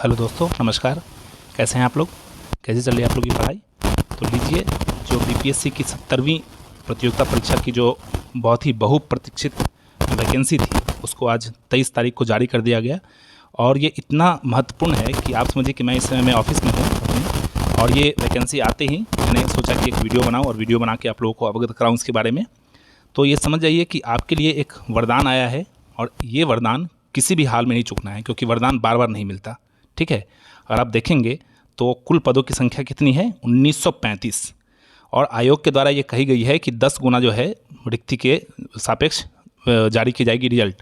Hello दोस्तों, नमस्कार। कैसे हैं आप लोग? कैसे चल रही है आप लोग की पढ़ाई? तो लीजिए, जो बीपीएससी की 70वीं प्रतियोगिता परीक्षा की जो बहुत ही बहुप्रतीक्षित वैकेंसी थी, उसको आज 23 तारीख को जारी कर दिया गया। और ये इतना महत्वपूर्ण है कि आप समझिए कि मैं इस समय मैं ऑफिस में हूँ अपने, और ये वैकेंसी आते ही मैंने सोचा कि एक वीडियो बनाऊँ और वीडियो बना के आप लोगों को अवगत कराऊँ इसके बारे में। तो ये समझ जाइए कि आपके लिए एक वरदान आया है, और ये वरदान किसी भी हाल में नहीं चूकना है, क्योंकि वरदान बार बार नहीं मिलता। ठीक है, अगर आप देखेंगे तो कुल पदों की संख्या कितनी है? 1935। और आयोग के द्वारा ये कही गई है कि 10 गुना जो है रिक्ति के सापेक्ष जारी की जाएगी रिजल्ट।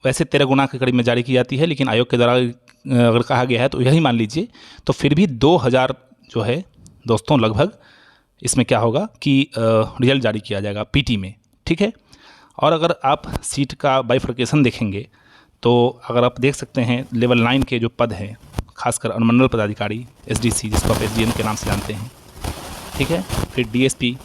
वैसे 13 गुना के करीब में जारी की जाती है, लेकिन आयोग के द्वारा अगर कहा गया है तो यही मान लीजिए। तो फिर भी 2000 जो है दोस्तों लगभग इसमें क्या होगा कि रिजल्ट जारी किया जाएगा पीटी में। ठीक है, और अगर आप सीट का बाइफर्केशन देखेंगे तो अगर आप देख सकते हैं लेवल 9 के जो पद हैं, खासकर अनुमंडल पदाधिकारी एसडीसी, जिसको आप एसडीएम के नाम से जानते हैं। ठीक है, फिर डीएसपी,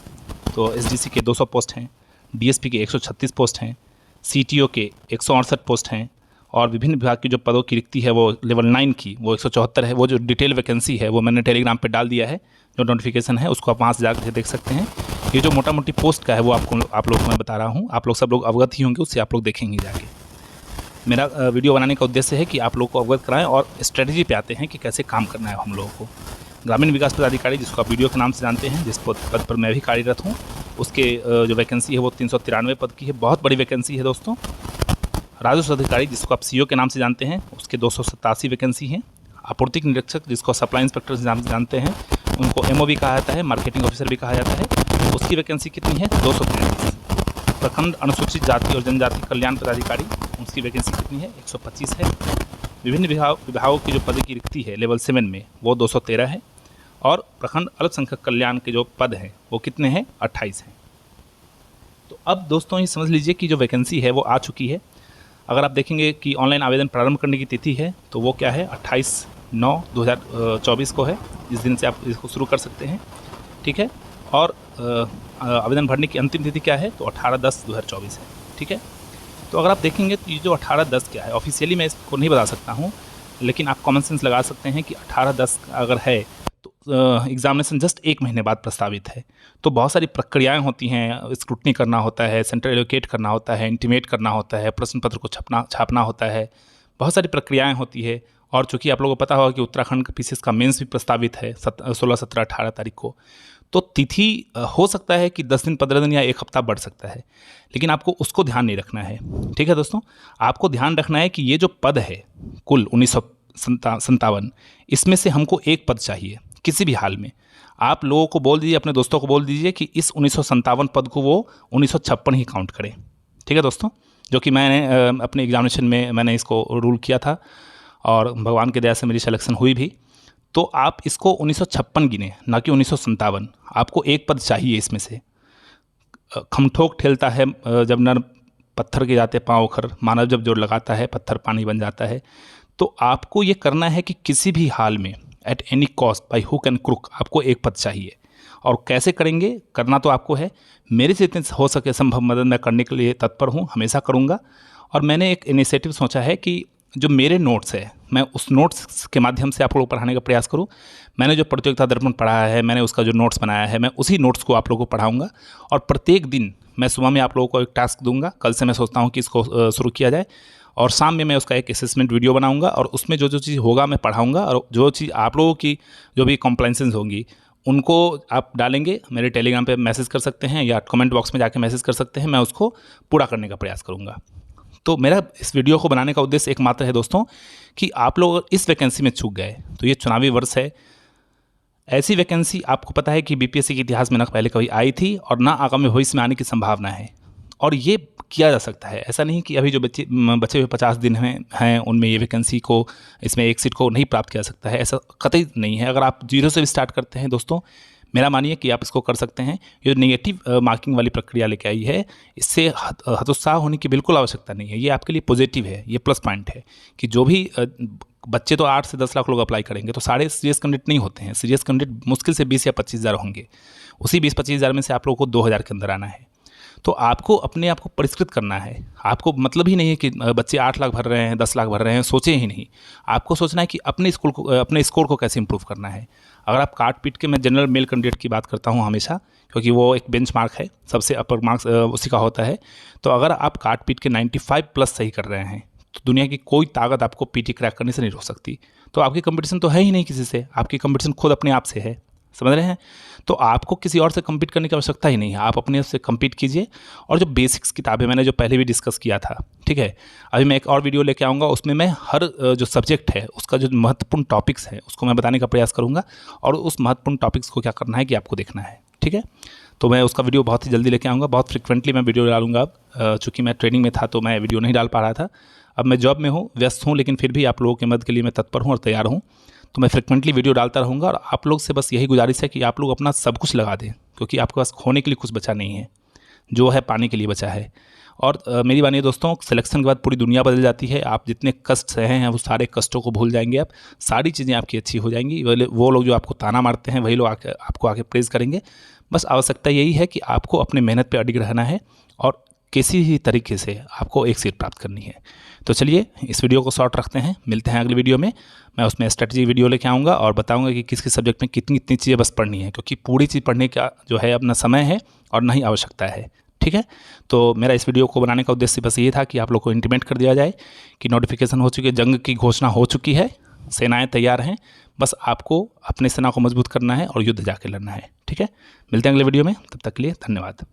तो एसडीसी के 200 पोस्ट हैं, डीएसपी के 136 पोस्ट हैं, सीटीओ के 168 पोस्ट हैं, और विभिन्न विभाग की जो पदों की रिक्ति है वो लेवल 9 की वो 174 है। वो जो डिटेल वैकेंसी है वो मैंने टेलीग्राम पे डाल दिया है, जो नोटिफिकेशन है उसको आप वहाँ से जाकर देख सकते हैं। ये जो मोटा मोटी पोस्ट का है वो आप लोग को मैं बता रहा हूँ, आप लोग सब लोग अवगत ही होंगे, उससे आप लोग देखेंगे जाके। मेरा वीडियो बनाने का उद्देश्य है कि आप लोग को अवगत कराएं, और स्ट्रेटजी पे आते हैं कि कैसे काम करना है हम लोगों को। ग्रामीण विकास पदाधिकारी, जिसको आप वीडियो के नाम से जानते हैं, जिस पद पर मैं भी कार्यरत हूँ, उसके जो वैकेंसी है वो 393 पद की है। बहुत बड़ी वैकेंसी है दोस्तों। राजस्व अधिकारी, जिसको आप सीओ के नाम से जानते हैं, उसके 287 वैकेंसी हैं। आपूर्ति निरीक्षक, जिसको सप्लाई इंस्पेक्टर से नाम से जानते हैं, उनको एमओ भी कहा जाता है, मार्केटिंग ऑफिसर भी कहा जाता है, उसकी वैकेंसी कितनी है? 233। प्रखंड अनुसूचित जाति और जनजाति कल्याण पदाधिकारी, उसकी वैकेंसी कितनी है? 125 है। विभिन्न विभागों की जो पद की रिक्ति है लेवल 7 में वो 213 है, और प्रखंड अल्पसंख्यक कल्याण के जो पद हैं वो कितने हैं? 28 हैं। तो अब दोस्तों ये समझ लीजिए कि जो वैकेंसी है वो आ चुकी है। अगर आप देखेंगे कि ऑनलाइन आवेदन प्रारंभ करने की तिथि है तो वो क्या है? 28/9/2024 को है। इस दिन से आप इसको शुरू कर सकते हैं। ठीक है, और आवेदन भरने की अंतिम तिथि क्या है? तो 18/10/2024 है। ठीक है, तो अगर आप देखेंगे तो ये जो 18/10 क्या है, ऑफिशियली मैं इसको नहीं बता सकता हूँ, लेकिन आप कॉमन सेंस लगा सकते हैं कि 18/10 अगर है तो एग्जामिनेशन जस्ट 1 महीने बाद प्रस्तावित है। तो बहुत सारी प्रक्रियाएं होती हैं, स्क्रूटनी करना होता है, सेंटर एलोकेट करना होता है, इंटीमेट करना होता है, प्रश्न पत्र को छापना होता है, बहुत सारी प्रक्रियाएं होती है। और चूँकि आप लोगों को पता होगा कि उत्तराखंड का पीसीएस का मेंस भी प्रस्तावित है 16, 17, 18 तारीख को। तो तिथि हो सकता है कि 10 दिन, 15 दिन या 1 हफ्ता बढ़ सकता है, लेकिन आपको उसको ध्यान नहीं रखना है। ठीक है दोस्तों, आपको ध्यान रखना है कि ये जो पद है कुल 1957, इसमें से हमको एक पद चाहिए किसी भी हाल में। आप लोगों को बोल दीजिए, अपने दोस्तों को बोल दीजिए कि इस 1957 पद को वो 1956 ही काउंट करें। ठीक है दोस्तों, जो कि मैंने अपने एग्जामिनेशन में मैंने इसको रूल किया था, और भगवान की दया से मेरी सिलेक्शन हुई भी। तो आप इसको 1956 गिने, ना कि 1957। आपको एक पद चाहिए इसमें से। खमठोक ठेलता है जब नर पत्थर के जाते पाँव उखर, मानव जब जोर लगाता है पत्थर पानी बन जाता है। तो आपको ये करना है कि किसी भी हाल में at any cost, by hook and crook, आपको एक पद चाहिए। और कैसे करेंगे? करना तो आपको है। मेरे से जितने हो सके संभव मदद मैं करने के लिए तत्पर हूँ, हमेशा करूँगा। और मैंने एक इनिशिएटिव सोचा है कि जो मेरे नोट्स है, मैं उस नोट्स के माध्यम से आप लोगों को पढ़ाने का प्रयास करूं। मैंने जो प्रतियोगिता दर्पण पढ़ा है, मैंने उसका जो नोट्स बनाया है, मैं उसी नोट्स को आप लोगों को पढ़ाऊंगा। और प्रत्येक दिन मैं सुबह में आप लोगों को एक टास्क दूंगा। कल से मैं सोचता हूं कि इसको शुरू किया जाए, और शाम में मैं उसका एक असेसमेंट वीडियो बनाऊंगा, और उसमें जो जो चीज़ होगा मैं पढ़ाऊँगा। और जो चीज़ आप लोगों की जो भी कॉम्प्लाइंसेस होंगी उनको आप डालेंगे, मेरे टेलीग्राम पर मैसेज कर सकते हैं या कमेंट बॉक्स में जाके मैसेज कर सकते हैं। मैं उसको पूरा करने का प्रयास करूँगा। तो मेरा इस वीडियो को बनाने का उद्देश्य एकमात्र है दोस्तों कि आप लोग इस वैकेंसी में चूक गए तो ये चुनावी वर्ष है। ऐसी वैकेंसी आपको पता है कि बीपीएससी के इतिहास में ना पहले कभी आई थी और ना आगामी भविष्य में आने की संभावना है। और ये किया जा सकता है, ऐसा नहीं कि अभी जो बचे हुए 50 दिन हैं उनमें ये वैकेंसी को, इसमें एक सीट को नहीं प्राप्त किया सकता है, ऐसा कतई नहीं है। अगर आप 0 से भी स्टार्ट करते हैं दोस्तों, मेरा मानिए कि आप इसको कर सकते हैं। ये जो नेगेटिव मार्किंग वाली प्रक्रिया लेके आई है, इससे हतोत्साह होने की बिल्कुल आवश्यकता नहीं है। ये आपके लिए पॉजिटिव है, ये प्लस पॉइंट है कि जो भी बच्चे तो 8 से 10 लाख लोग अप्लाई करेंगे, तो सारे सीरियस कैंडिडेट नहीं होते हैं। सीरियस कैंडिडेट मुश्किल से 20 या 25 हज़ार होंगे। उसी 20-25 हज़ार में से आप लोगों को 2,000 के अंदर आना है। तो आपको अपने आप को परिष्कृत करना है। आपको मतलब ही नहीं है कि बच्चे 8 लाख भर रहे हैं, 10 लाख भर रहे हैं, सोचें ही नहीं। आपको सोचना है कि अपने स्कोर को कैसे इंप्रूव करना है। अगर आप काट पीट के, मैं जनरल मेल कैंडिडेट की बात करता हूँ हमेशा, क्योंकि वो एक बेंचमार्क है, सबसे अपर मार्क्स उसी का होता है। तो अगर आप काट पीट के 95 प्लस सही कर रहे हैं तो दुनिया की कोई ताकत आपको पीटी क्रैक करने से नहीं रोक सकती। तो आपकी कंपटीशन तो है ही नहीं किसी से, आपकी कंपटीशन खुद अपने आप से है, समझ रहे हैं। तो आपको किसी और से कम्पीट करने की आवश्यकता ही नहीं है, आप अपने से कम्पीट कीजिए। और जो बेसिक्स किताबें मैंने जो पहले भी डिस्कस किया था, ठीक है, अभी मैं एक और वीडियो लेके आऊँगा, उसमें मैं हर जो सब्जेक्ट है उसका जो महत्वपूर्ण टॉपिक्स है उसको मैं बताने का प्रयास करूँगा, और उस महत्वपूर्ण टॉपिक्स को क्या करना है कि आपको देखना है, ठीक है। तो मैं उसका वीडियो बहुत ही जल्दी लेके आऊँगा, बहुत फ्रिक्वेंटली मैं वीडियो डालूंगा। अब चूँकि मैं ट्रेनिंग में था तो मैं वीडियो नहीं डाल पा रहा था, अब मैं जॉब में हूँ, व्यस्त हूँ, लेकिन फिर भी आप लोगों की मदद के लिए मैं तत्पर हूँ और तैयार हूँ। तो मैं फ्रिक्वेंटली वीडियो डालता रहूँगा, और आप लोग से बस यही गुजारिश है कि आप लोग अपना सब कुछ लगा दें, क्योंकि आपके पास खोने के लिए कुछ बचा नहीं है, जो है पाने के लिए बचा है। और मेरी मानिए दोस्तों, सिलेक्शन के बाद पूरी दुनिया बदल जाती है। आप जितने कष्ट सहे हैं वो सारे कष्टों को भूल जाएंगे, आप सारी चीज़ें आपकी अच्छी हो जाएंगी। वो लोग जो आपको ताना मारते हैं वही लोग आपको आके प्रेज़ करेंगे। बस आवश्यकता यही है कि आपको अपने मेहनत पे अडिग रहना है, और किसी भी तरीके से आपको एक सीट प्राप्त करनी है। तो चलिए इस वीडियो को शॉर्ट रखते हैं, मिलते हैं अगले वीडियो में। मैं उसमें स्ट्रेटजी वीडियो लेके आऊँगा और बताऊँगा कि किस किस सब्जेक्ट में कितनी कितनी चीज़ें बस पढ़नी है, क्योंकि पूरी चीज़ पढ़ने का जो है अपना समय है और ना ही आवश्यकता है, ठीक है। तो मेरा इस वीडियो को बनाने का उद्देश्य बस ये था कि आप लोग को इंटीमेट कर दिया जाए कि नोटिफिकेशन हो चुकी है, जंग की घोषणा हो चुकी है, सेनाएं तैयार हैं, बस आपको अपने सेना को मजबूत करना है और युद्ध जाके लड़ना है, ठीक है। मिलते हैं अगले वीडियो में, तब तक के लिए धन्यवाद।